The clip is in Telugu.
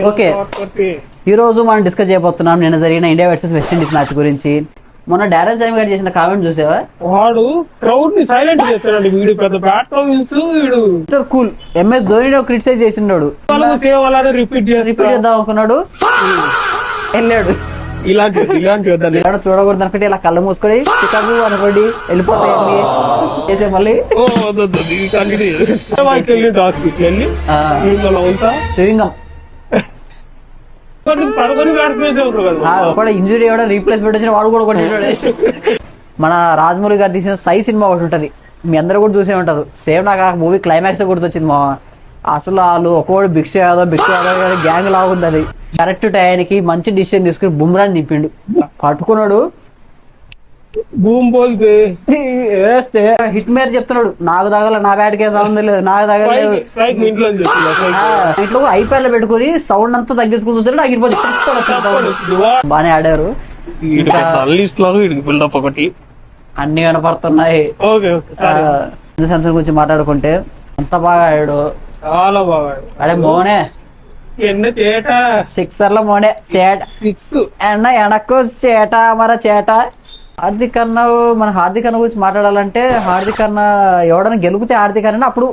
ఓకే, ఈ రోజు మనం డిస్కస్ చేయబోతున్నాం నిన్న జరిగిన ఇండియా వర్సెస్ వెస్టిండీస్ మ్యాచ్ గురించి. మొన్న డారెన్ సామి గారు చేసిన కామెంట్ చూసావా? వాడు క్రౌడ్ ని సైలెంట్ చేస్తాడు. వీడు పెద్ద బ్యాట్ వీడు కూల్. ఎంఎస్ ధోని క్రిటిసైజ్ చేసినాడు, రిపీట్ చేద్దాం అనుకున్నాడు, వెళ్ళాడు. ఇలాంటి చూడకూడదు అనుకుంటే ఇలా కళ్ళు మూసుకొని చికాకు అనుకోండి వెళ్ళిపోతాయి చేసే మళ్ళీ శ్రీలింగం ఇంజురీ రీప్లేస్మెంట్ వచ్చిన వాడు కూడా కొట్టినాడు. మన రాజమౌళి గారు తీసిన సై సినిమా ఒకటి ఉంటది, మీ అందరు కూడా చూసే ఉంటారు. సేమ్ నాకు ఆ మూవీ క్లైమాక్స్ గుర్తొచ్చింది మా. అసలు వాళ్ళు ఒక్కోడు భిక్ష యాదవ్ గ్యాంగ్ లాగా ఉంది. అది కరెక్ట్ టైంకి మంచి డిసిషన్ తీసుకుని బుమ్రాని దింపిండు, పట్టుకున్నాడు. వేస్తే హిట్ మేర్ చెప్తున్నాడు, నాకు తగల, నా బ్యాట్ కే సౌండ్ లేదు, నాకు తగలేదు. ఇంట్లో ఐపీఎల్ పెట్టుకుని సౌండ్ అంతా తగ్గించుకుని చూసాడు, బాగానే ఆడారు. అన్ని కనపడుతున్నాయి. శాంసంగ్ గురించి మాట్లాడుకుంటే అంత బాగా ఆడాడు, చాలా బాగా. అడే మోనే సిక్సర్ల మోనే చేట ఎనక్కు చేట మర చేట. హార్దిక్ అన్న, మన హార్దిక్ అన్న గురించి మాట్లాడాలంటే హార్దిక్ అన్న ఎవడన్నా గెలిపితే హార్దిక్ అన్న అప్పుడు